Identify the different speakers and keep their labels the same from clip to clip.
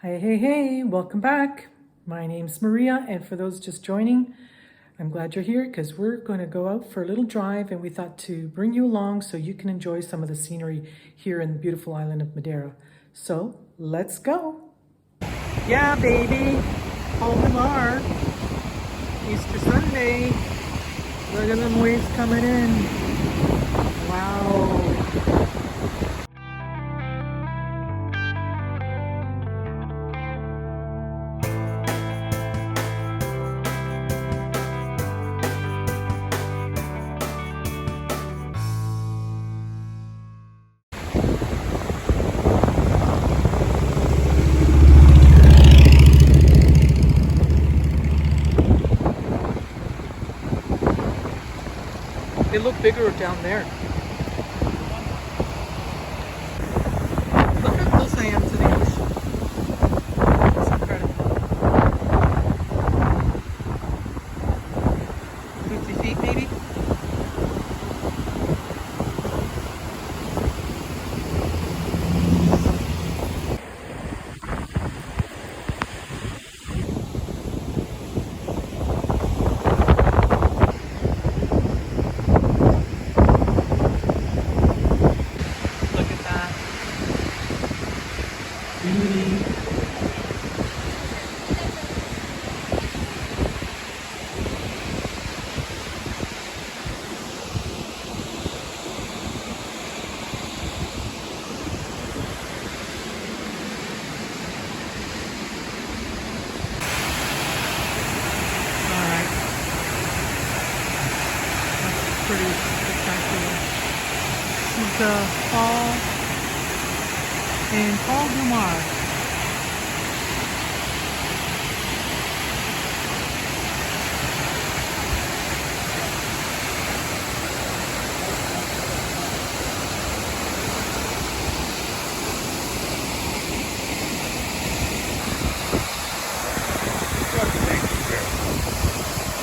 Speaker 1: Hey, hey, hey, welcome back. My name's Maria, and for those just joining, I'm glad you're here because we're going to go out for a little drive, and we thought to bring you along so you can enjoy some of the scenery here in the beautiful island of Madeira. So let's go. Yeah, baby. Home to Mar. Easter Sunday. Look at them waves coming in. Wow. They look bigger down there. Look how close I am to the ocean. It's incredible. 50 feet maybe? Look at that. Beauty. Alright. That's pretty spectacular. This is fall in Fall du Mar.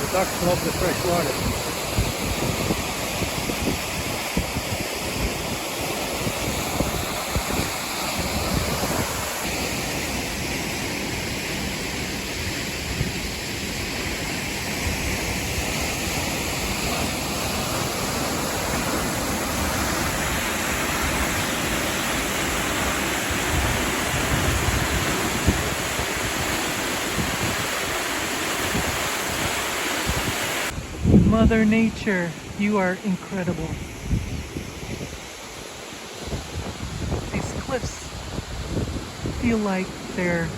Speaker 2: The ducks love the fresh water.
Speaker 1: Mother Nature, you are incredible. These cliffs feel like they're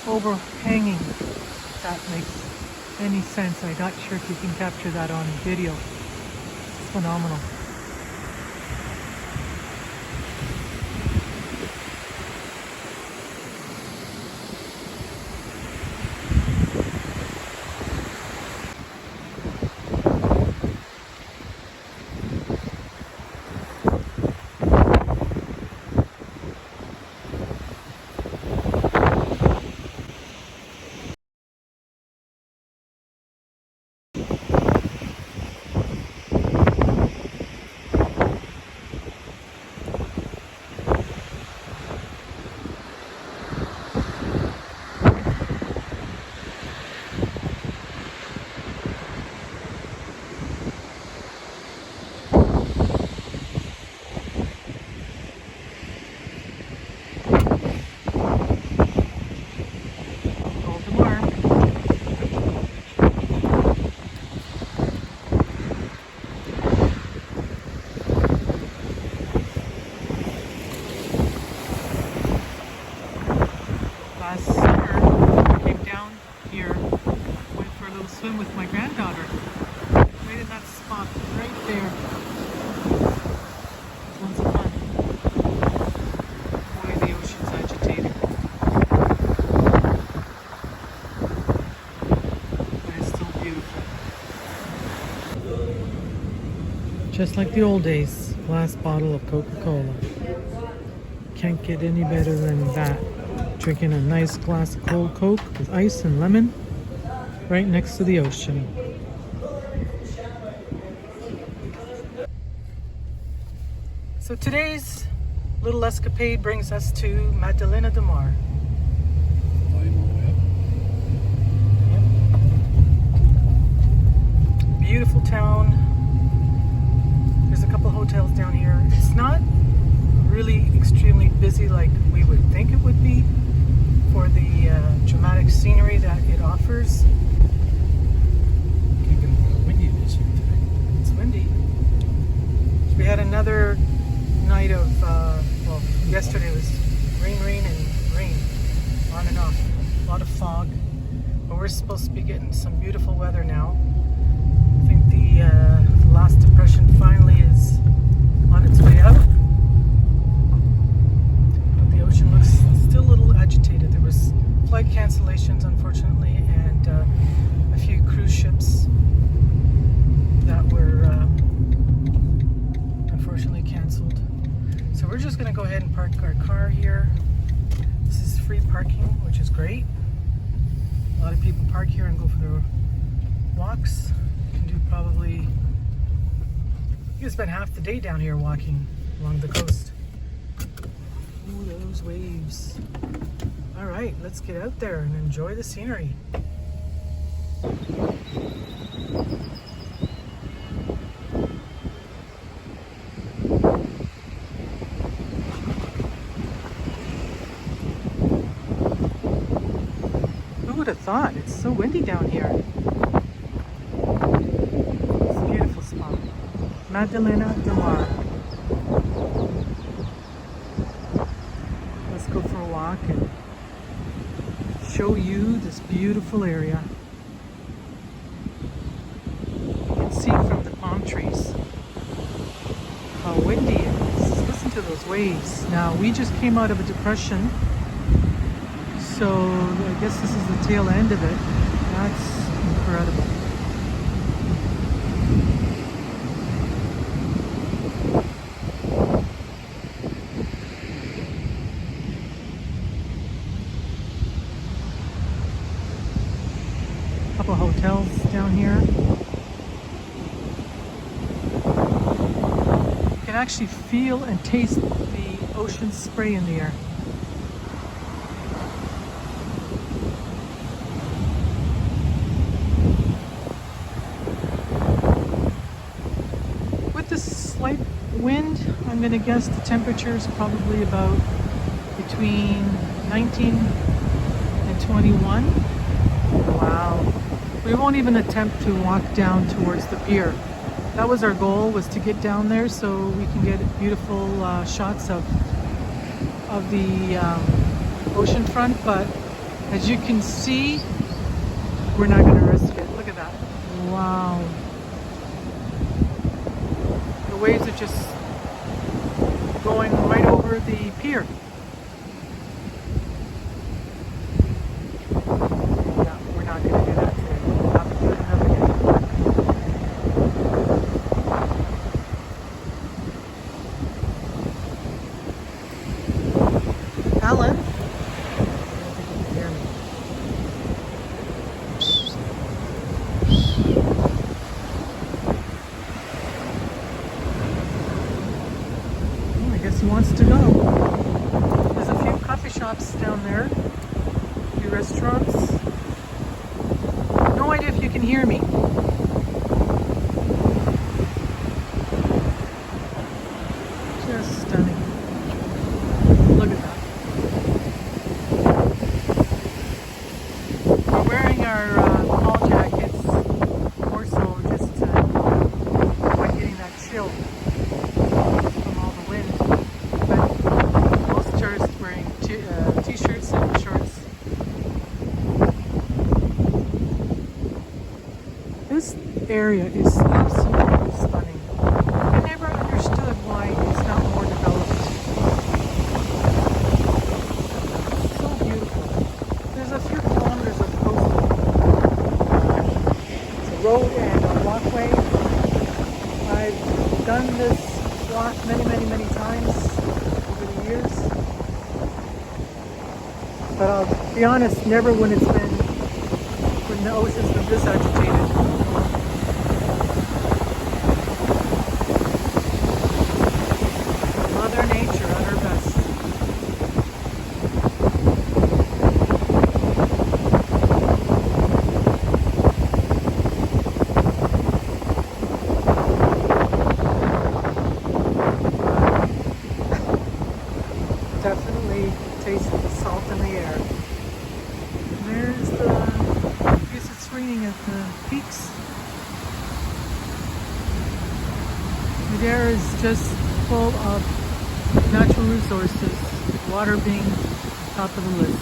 Speaker 1: overhanging. If that makes any sense. I'm not sure if you can capture that on video. It's phenomenal. Last summer, I came down here, went for a little swim with my granddaughter. Right in that spot, right there. Lots of fun. Boy, the ocean's agitated. But it's still beautiful. Just like the old days, last bottle of Coca-Cola. Can't get any better than that. Drinking a nice glass of cold Coke with ice and lemon right next to the ocean. So today's little escapade brings us to Madalena de Mar. offers.
Speaker 2: Keeping windy this year today.
Speaker 1: It's windy. We had another night of, well, yesterday was rain, and rain, on and off. A lot of fog. But we're supposed to be getting some beautiful weather now. I think the last depression finally is on its way out. But the ocean looks still a little agitated. There was flight cancellations, unfortunately, and a few cruise ships that were unfortunately canceled. So we're just going to go ahead and park our car here. This is free parking, which is great. A lot of people park here and go for their walks. You can do probably, you can spend half the day down here walking along the coast. Ooh, those waves. All right, let's get out there and enjoy the scenery. Who would have thought? It's so windy down here. It's a beautiful spot. Madalena de Mar. Let's go for a walk and show you this beautiful area. You can see from the palm trees how windy it is. Listen to those waves. Now, we just came out of a depression, so I guess this is the tail end of it. That's incredible. Couple hotels down here. You can actually feel and taste the ocean spray in the air. With this slight wind, I'm going to guess the temperature is probably about between 19 and 21. Wow. We won't even attempt to walk down towards the pier. That was our goal, was to get down there so we can get beautiful shots of the ocean front. But as you can see, we're not going to risk it. Look at that. Wow. The waves are just going right over the pier. Yeah, we're not going to do that today. We'll have to do it another day. Alan? I don't think you can hear me. I guess he wants to go. There's a few coffee shops down there, a few restaurants. No idea if you can hear me. Just stunning. Look at that. We're wearing our tall jackets, more so just to avoid getting that chill from all the wind. But most tourists wearing t-shirts and shorts. This area is absolutely stunning. I never understood why it's not more developed. It's so beautiful. There's a few kilometers of coast. It's a road and a walkway. I've done this walk many times over the years. But I'll be honest, never when the ocean's been this agitated. Mother Nature at her best. Definitely taste the salt in the air. And there's the screening of the peaks. Madeira is just full of natural resources, water being top of the list.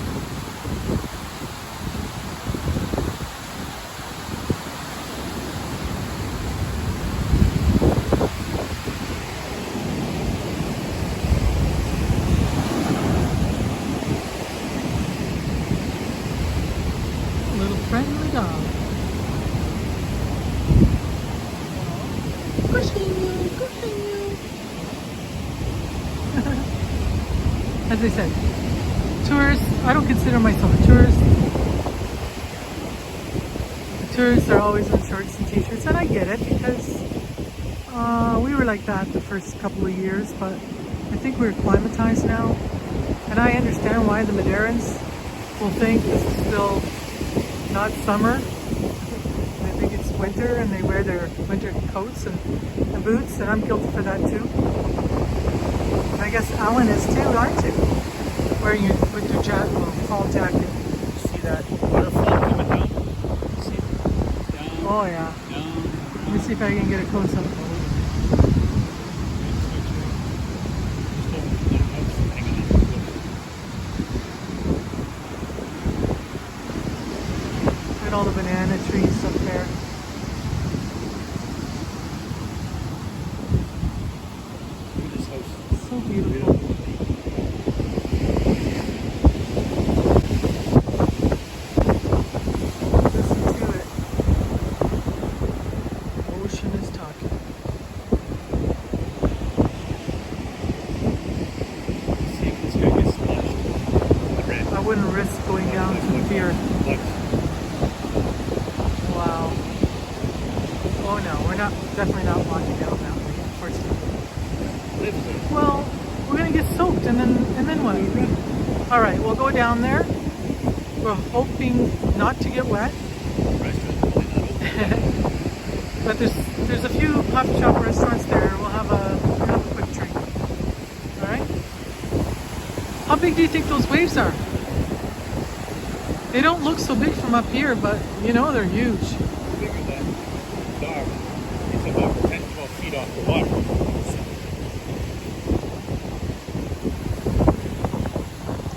Speaker 1: Little friendly dog. Pushing you, pushing you. As I said, tourists, I don't consider myself a tourist. The tourists are always in shorts and t-shirts, and I get it because we were like that the first couple of years, but I think we're acclimatized now. And I understand why the Madeirans will think this is still not summer. I think it's winter and they wear their winter coats and boots, and I'm guilty for that too. And I guess Alan is too, aren't you? Wearing your winter jacket, well, fall jacket.
Speaker 2: See that waterfall coming down? See it? Down,
Speaker 1: Oh yeah.
Speaker 2: down.
Speaker 1: Let me see if I can get a close up. Look at all the banana trees up there.
Speaker 2: Look at this house.
Speaker 1: So beautiful. Listen to it. The ocean is talking.
Speaker 2: See if this guy gets splashed. The red.
Speaker 1: I wouldn't risk going down to the pier.
Speaker 2: What?
Speaker 1: Wow. Oh no, we're not, definitely not walking down that way, unfortunately.
Speaker 2: Lives there.
Speaker 1: Well, we're gonna get soaked and then what? Alright, we'll go down there. We're hoping not to get wet.
Speaker 2: Restaurant really not open.
Speaker 1: But there's a few coffee shop restaurants there. We'll have a quick drink. Alright? How big do you think those waves are? They don't look so big from up here, but you know they're huge.
Speaker 2: Bigger than the dog. It's about 10, 12 feet off the water.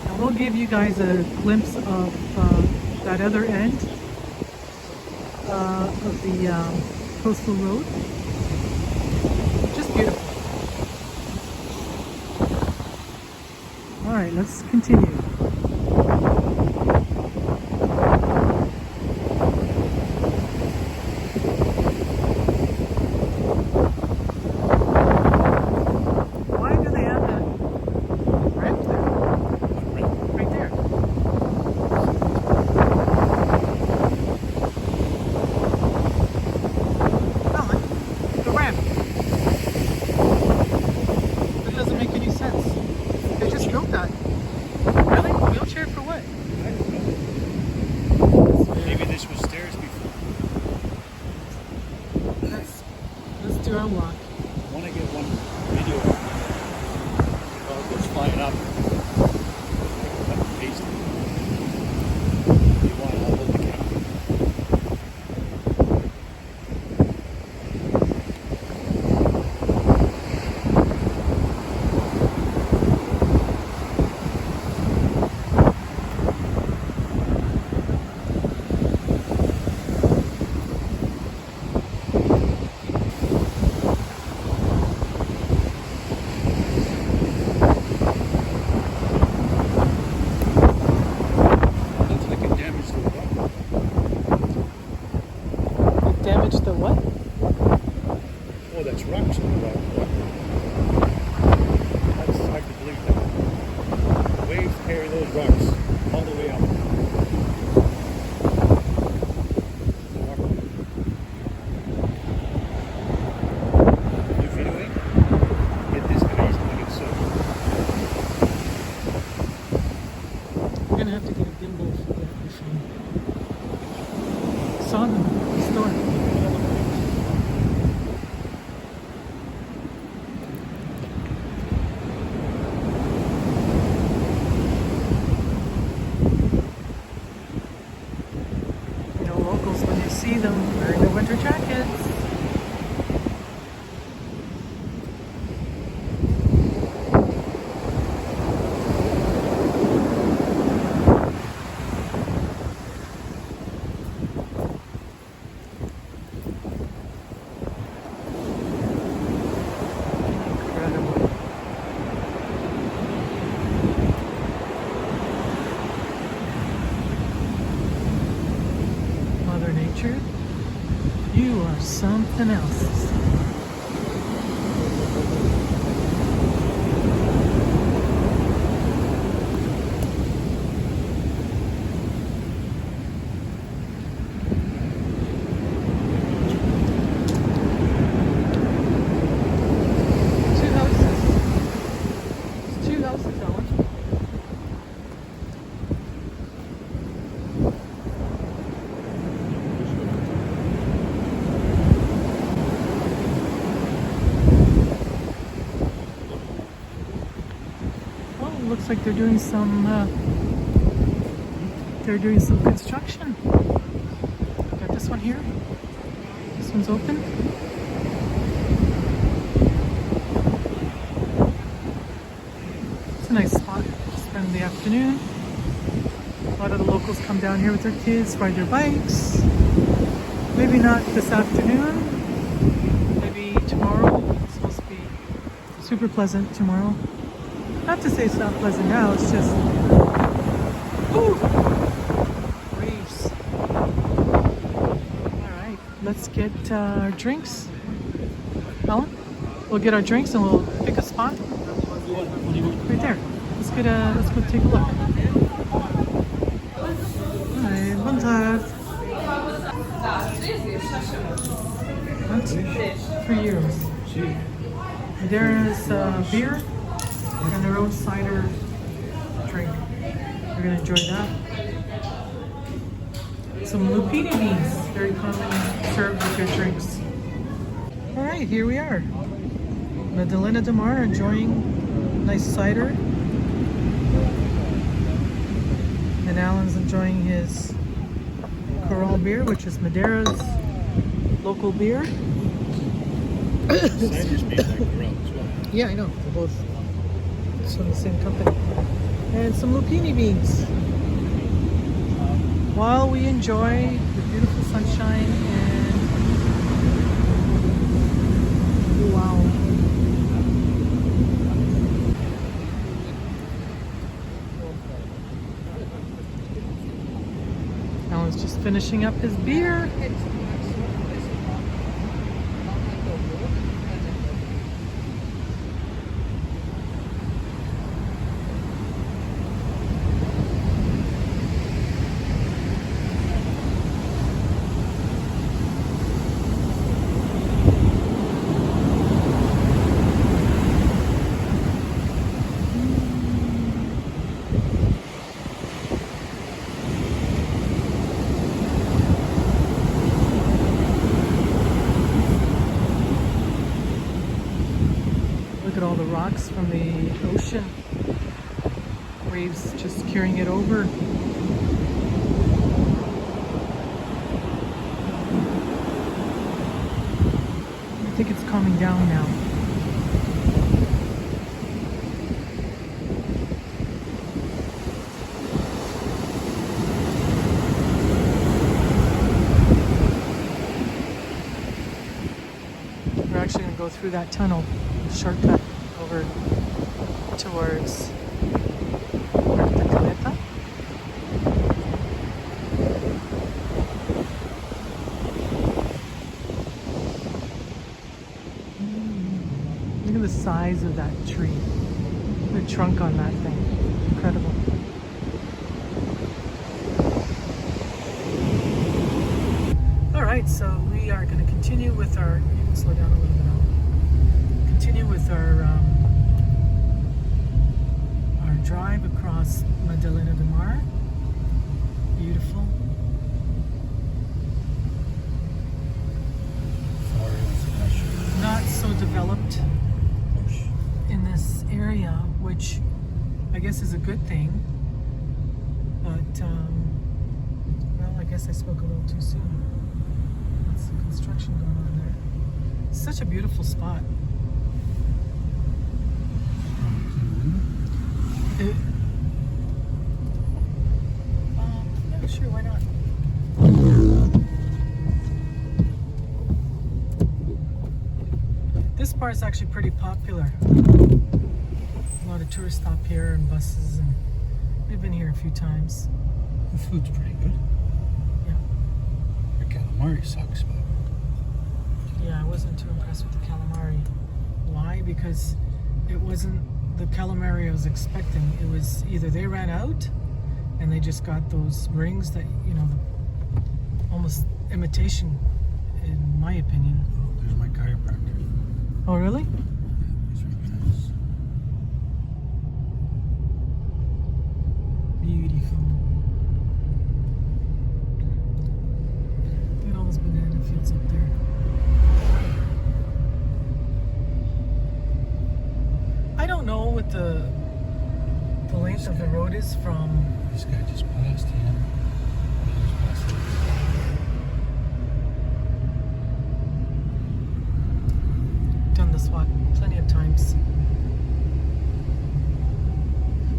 Speaker 1: And we'll give you guys a glimpse of that other end of the coastal road. Just beautiful. Alright, let's continue. Why do they have that ramp there? Right there. Alan, the ramp. That doesn't make any sense. They just built that. Really? Wheelchair for what?
Speaker 2: I don't know. Maybe this was stairs before.
Speaker 1: Let's do our walk.
Speaker 2: I want to get one video of the dog goes flying up. Cut and paste it. If you want, I'll hold the camera. Looks like it damaged the rock.
Speaker 1: It damaged the what?
Speaker 2: Oh, that's rocks on the rock. That's hard to believe that. The waves carry those rocks all the way up. You videoing? Get this guy, he's gonna get soaked.
Speaker 1: We're gonna have to get a gimbal for that machine. Saw them at the store. You know, locals true? You are something else. Looks like they're doing some construction. Got this one here. This one's open. It's a nice spot to spend the afternoon. A lot of the locals come down here with their kids, ride their bikes. Maybe not this afternoon. Maybe tomorrow. It's supposed to be super pleasant tomorrow. Not to say it's not pleasant now, it's just ooh, waves. Alright, let's get our drinks. Helen? We'll get our drinks and we'll pick a spot. Right there. Let's go take a look. Alright, bon tarde. What? €3. There's beer and their own cider drink. You're gonna enjoy that. Some lupini beans, very common, served with your drinks. All right, here we are. Madalena de Mar enjoying nice cider. And Alan's enjoying his Coral beer, which is Madeira's local beer.
Speaker 2: Cider's made by Coral as well.
Speaker 1: Yeah, I know. They're both from the same company. And some lupini beans. While we enjoy the beautiful sunshine and wow. Alan's just finishing up his beer. Look at all the rocks from the ocean. Waves just carrying it over. I think it's calming down now. We're actually going to go through that tunnel, shortcut over towards the Caleta. Look at the size of that tree. The trunk on that thing. Incredible. Alright, so we are going to continue with our... You can slow down a little bit now. Continue with our drive across Madalena de Mar. Beautiful. Not so developed in this area, which I guess is a good thing. But, well, I guess I spoke a little too soon. There's some construction going on there. It's such a beautiful spot. Yeah, sure, why not? This bar is actually pretty popular. A lot of tourists stop here and buses, and we've been here a few times.
Speaker 2: The food's pretty good.
Speaker 1: Yeah.
Speaker 2: Okay. calamari sucks, but
Speaker 1: Yeah, I wasn't too impressed with the calamari. Why? Because it wasn't the calamari I was expecting. It was either they ran out and they just got those rings that, you know, the, almost imitation, in my opinion.
Speaker 2: oh, there's my chiropractor.
Speaker 1: Oh, really?
Speaker 2: Yeah, he's really nice.
Speaker 1: Beautiful. Look at all those banana fields up there. I don't know what the length of the road is from.
Speaker 2: This guy just passed him. He just passed him.
Speaker 1: Done this walk plenty of times.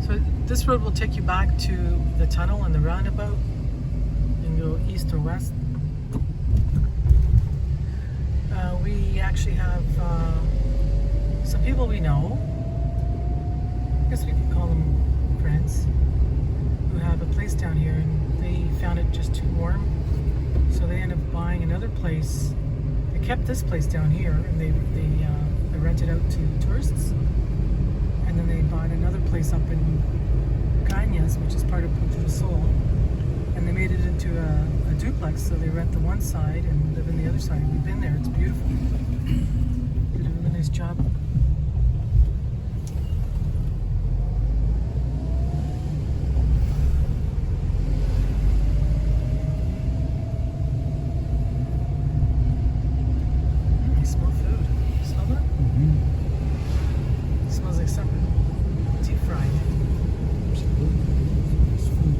Speaker 1: So this road will take you back to the tunnel and the roundabout and go east or west. We actually have some people we know, I guess we could call them friends, who have a place down here, and they found it just too warm, so they ended up buying another place. They kept this place down here, and they rented out to tourists, and then they bought another place up in Cañas, which is part of Punta del Sol, and they made it into a duplex, so they rent the one side and live in the other side. We've been there, it's beautiful. Did a really nice job. I smell food. Smell that? It smells like something deep fried.
Speaker 2: Absolutely. It's food.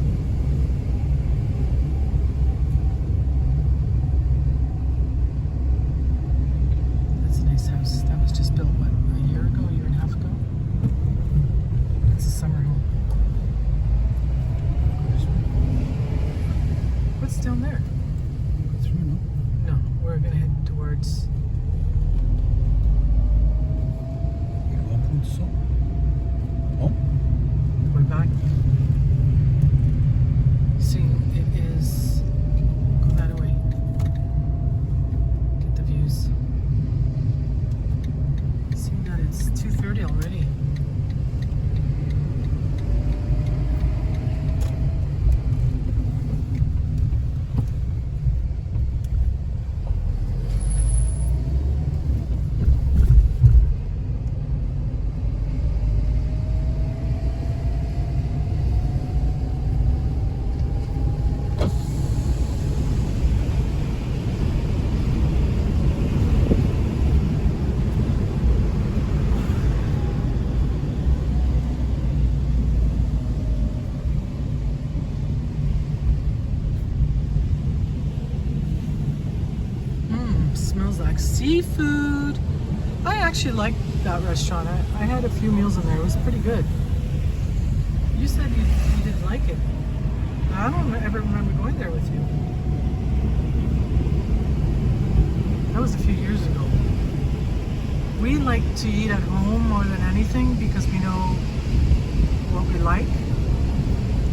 Speaker 1: That's a nice house. That was just built, what, a year and a half ago? It's a summer home. What's down there?
Speaker 2: Go through, no?
Speaker 1: No, we're gonna head towards.
Speaker 2: You go up with salt. Oh,
Speaker 1: We're back. See, it is. Go that way. Get the views. Seeing that it's 2:30 already. Smells like seafood. I actually liked that restaurant. I had a few meals in there. It was pretty good. You said you didn't like it. I don't ever remember going there with you. That was a few years ago. We like to eat at home more than anything because we know what we like.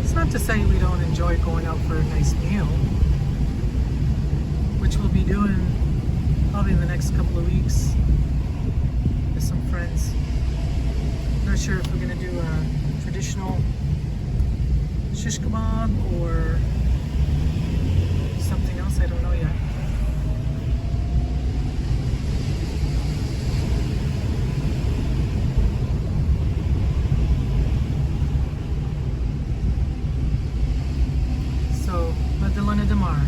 Speaker 1: It's not to say we don't enjoy going out for a nice meal, which we'll be doing probably in the next couple of weeks with some friends. Not sure if we're gonna do a traditional shish kebab or something else. I don't know yet. So, Madalena de Mar.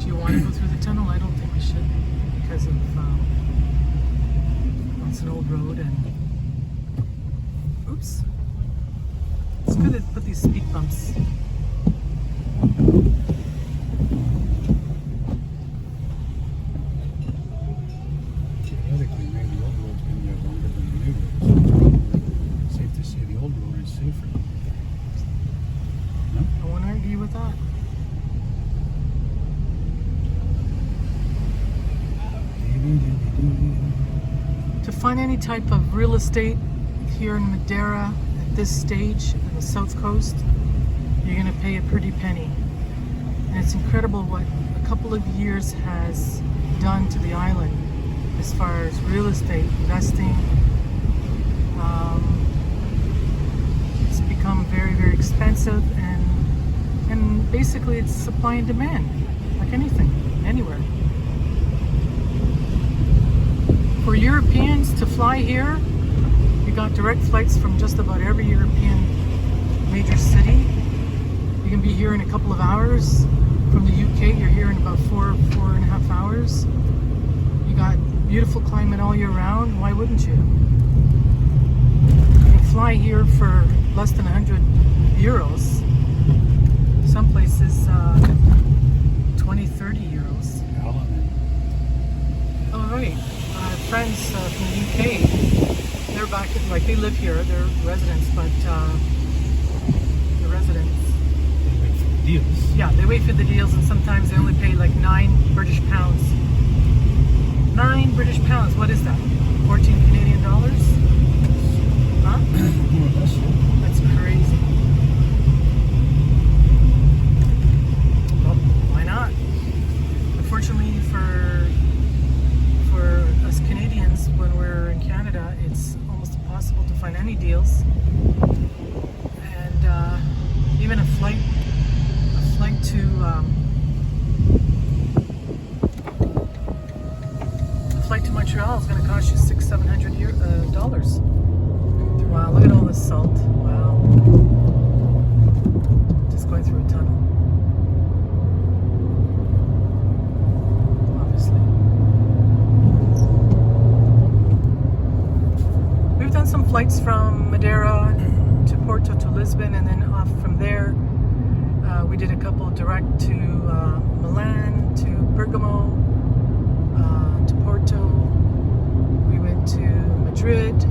Speaker 1: Do you want to go through the tunnel? I don't think we should because of it's an old road and oops. It's good to put these speed bumps.
Speaker 2: theoretically, maybe the old road's been there longer than the new road. Safe to say the old road is safer. No?
Speaker 1: I won't argue with that. To find any type of real estate here in Madeira at this stage on the south coast, you're going to pay a pretty penny. And it's incredible what a couple of years has done to the island as far as real estate investing. It's become very, very expensive, and basically it's supply and demand, like anything, anywhere. For Europeans to fly here, you got direct flights from just about every European major city. You can be here in a couple of hours. From the UK, you're here in about 4.5 hours. You got beautiful climate all year round. Why wouldn't you? You can fly here for less than 100 euros. Some places 20, 30 euros. All right. Friends from the UK, they're back, like they live here, they're residents, but the residents.
Speaker 2: They wait for the deals.
Speaker 1: Yeah, they wait for the deals, and sometimes they only pay like 9 British pounds. 9 British pounds, what is that? 14 Canadian dollars? Huh?
Speaker 2: More or less.
Speaker 1: That's crazy. Well, why not? Unfortunately for us Canadians, when we're in Canada, it's almost impossible to find any deals. And even a flight to Montreal is going to cost you $600-700 dollars. Wow, look at all this salt. Wow. Just going through a tunnel. Obviously. We've done some flights from Madeira to Porto to Lisbon, and then off from there. We did a couple direct to Milan, to Bergamo, to Porto. We went to Madrid,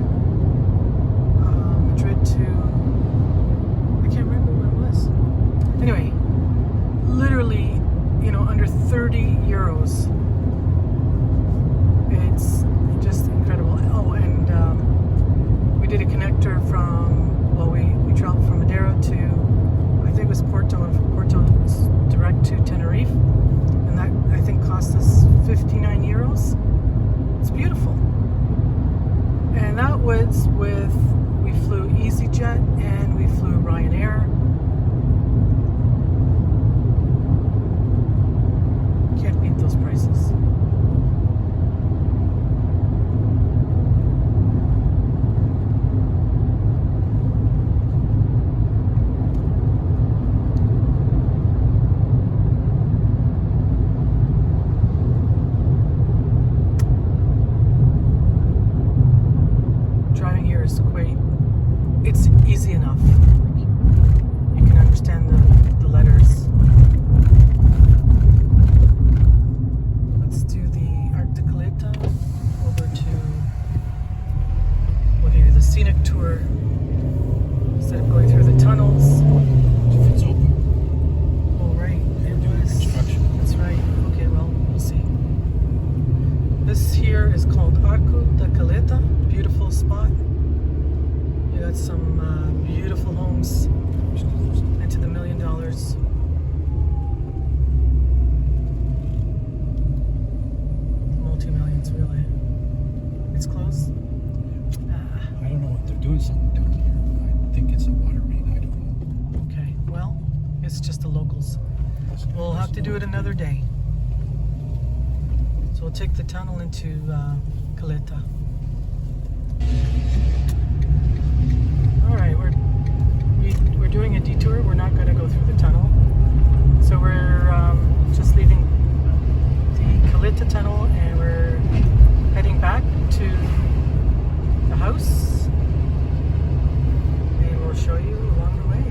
Speaker 1: to, I can't remember where it was. Anyway, literally, under 30 euros. It's just incredible. Oh, and we did a connector we traveled from Madeira to, I think it was Porto, and from Porto direct to Tenerife, and that I think cost us 59 euros. It's beautiful. And that was we flew EasyJet and we flew Ryanair. Can't beat those prices. It's easy enough. You can understand the letters. Let's do the Articaleta over to, we'll do the scenic tour instead of going through the tunnels.
Speaker 2: If it's open.
Speaker 1: Oh, right.
Speaker 2: They're doing construction.
Speaker 1: That's right. Okay, well, we'll see. This here is called Arco da Caleta. Beautiful spot. You got some beautiful homes into the $1 million. Multi-millions, really. It's closed?
Speaker 2: I don't know what they're doing something down here. I think it's a water main. I don't know.
Speaker 1: Okay, well, it's just the locals. We'll have to do it another day. So we'll take the tunnel into Caleta. All right, we're doing a detour. We're not going to go through the tunnel. So we're just leaving the Caleta tunnel, and we're heading back to the house, and we'll show you along the way.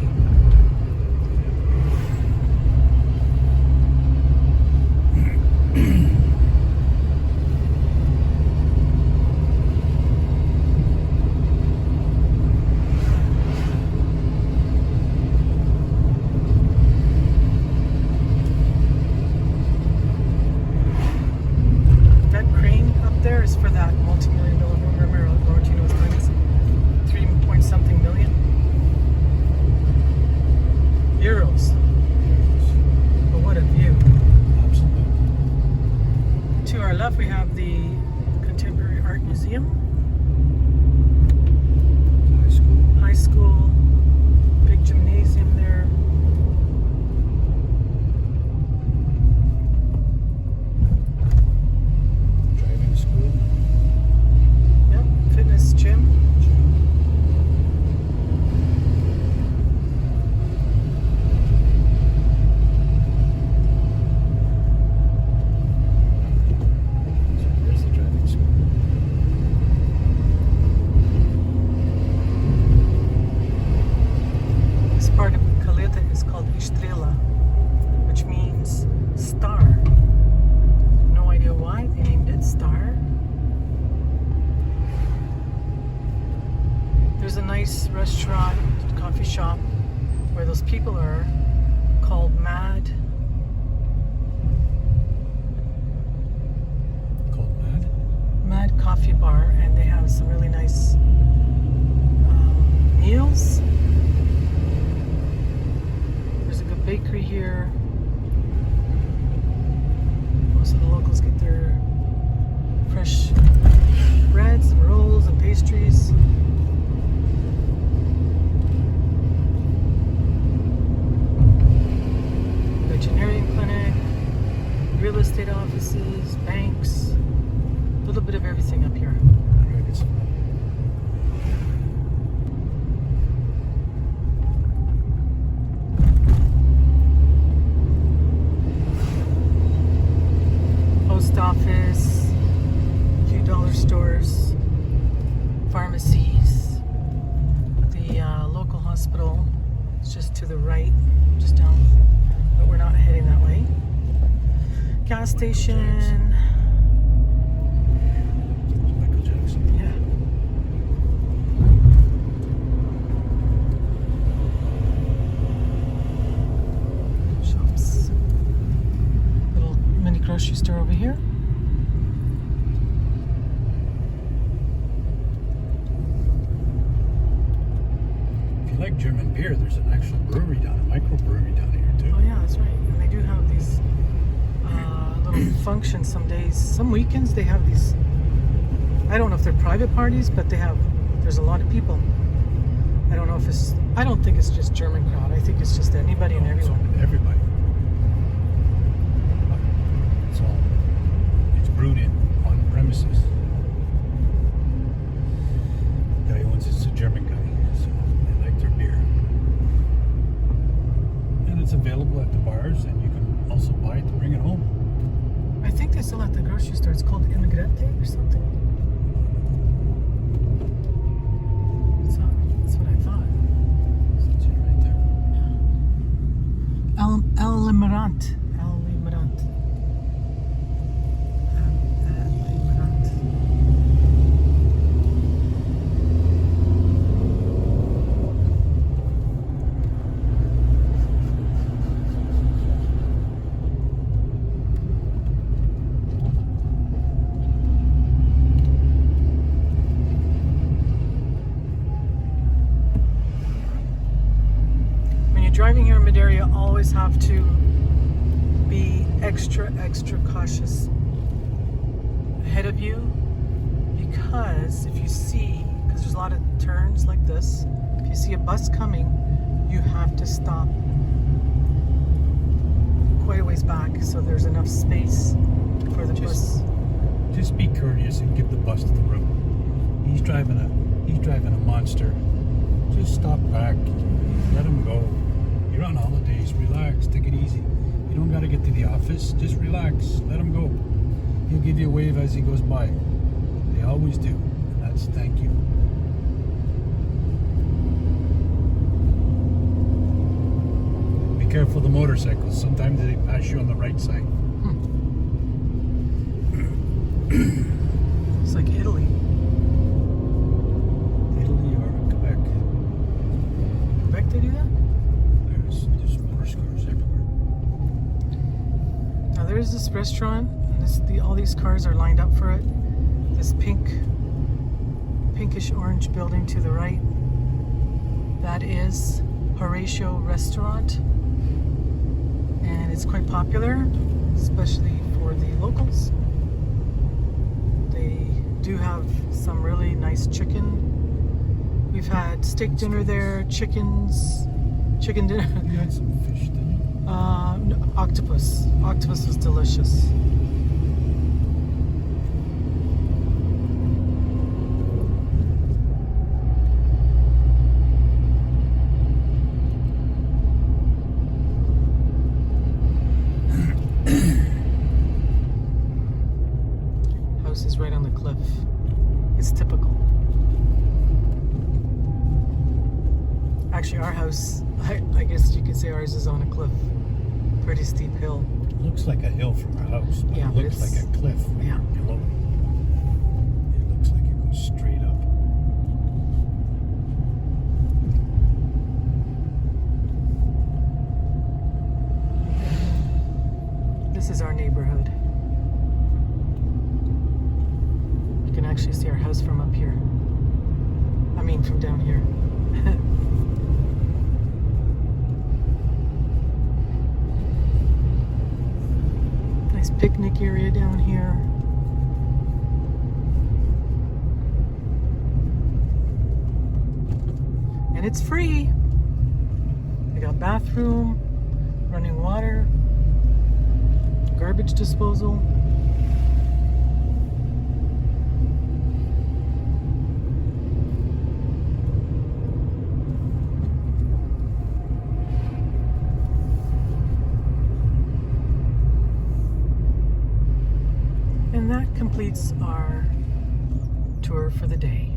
Speaker 1: For that multi-million-dollar home Contemporary Art Museum.
Speaker 2: High school.
Speaker 1: High school. Big gymnasium there.
Speaker 2: Driving school.
Speaker 1: Yep, fitness gym.
Speaker 2: There's the driving school.
Speaker 1: This part of Caleta is called Estrela, which means star. No idea why they named it Star. There's a nice restaurant, coffee shop, where those people are, called Mad.
Speaker 2: Called Mad.
Speaker 1: Mad Coffee Bar, and they have some really nice meals. There's a good bakery here. Most of the locals get their fresh breads and rolls and pastries. Veterinarian clinic, real estate offices, banks, a little bit of everything up here.
Speaker 2: Right.
Speaker 1: Post office, a few dollar stores, pharmacies. The local hospital is just to the right, just down, but we're not heading that way. Gas station.
Speaker 2: Michael Jackson.
Speaker 1: Yeah. Shops. Little mini grocery store over here.
Speaker 2: If you like German beer, there's an actual brewery down, a microbrewery down here too.
Speaker 1: Oh yeah, that's right. And they do have these little functions some days. Some weekends they have these. I don't know if they're private parties, but there's a lot of people. I don't know if it's. I don't think it's just German crowd. I think it's just anybody and
Speaker 2: It's
Speaker 1: everyone.
Speaker 2: open to everybody. But it's brewed in on premises. The guy who owns it's a German guy, so they like their beer. And it's available at the bars, and you can also buy it to bring it home.
Speaker 1: I think they sell at the grocery store. It's called Immigrante or something. That's what I thought.
Speaker 2: It's right there.
Speaker 1: El Limerant. El Limerant. El Limerant. Driving here in Madeira, you always have to be extra cautious ahead of you, because if you see, because there's a lot of turns like this, if you see a bus coming, you have to stop quite a ways back so there's enough space for the bus.
Speaker 2: Just be courteous and give the bus to the road. He's driving a monster. Just stop back, let him go. You're on holidays, relax, take it easy. You don't gotta get to the office, just relax, let him go. He'll give you a wave as he goes by. They always do, and that's thank you. Be careful of the motorcycles, sometimes they pass you on the right side.
Speaker 1: It's like Italy.
Speaker 2: Italy or Quebec.
Speaker 1: Quebec they do that?
Speaker 2: There's motor cars everywhere.
Speaker 1: Now there's this restaurant, and all these cars are lined up for it. This pinkish orange building to the right, that is Horatio Restaurant, and it's quite popular, especially for the locals. do have some really nice chicken. We've had steak dinner there, chicken dinner.
Speaker 2: You had some fish, didn't you?
Speaker 1: No, octopus. Octopus was delicious. House is right on the cliff. It's typical. Actually, our house, I guess you could say ours is on a cliff. Pretty steep hill.
Speaker 2: It looks like a hill from our house, but
Speaker 1: Yeah,
Speaker 2: it
Speaker 1: but
Speaker 2: looks
Speaker 1: it's-
Speaker 2: like a cliff
Speaker 1: yeah.
Speaker 2: below. It looks like it goes straight up.
Speaker 1: This is our neighborhood. You can actually see our house from up here. I mean, from down here. Nice picnic area down here. And it's free. We got bathroom, running water, garbage disposal. And that completes our tour for the day.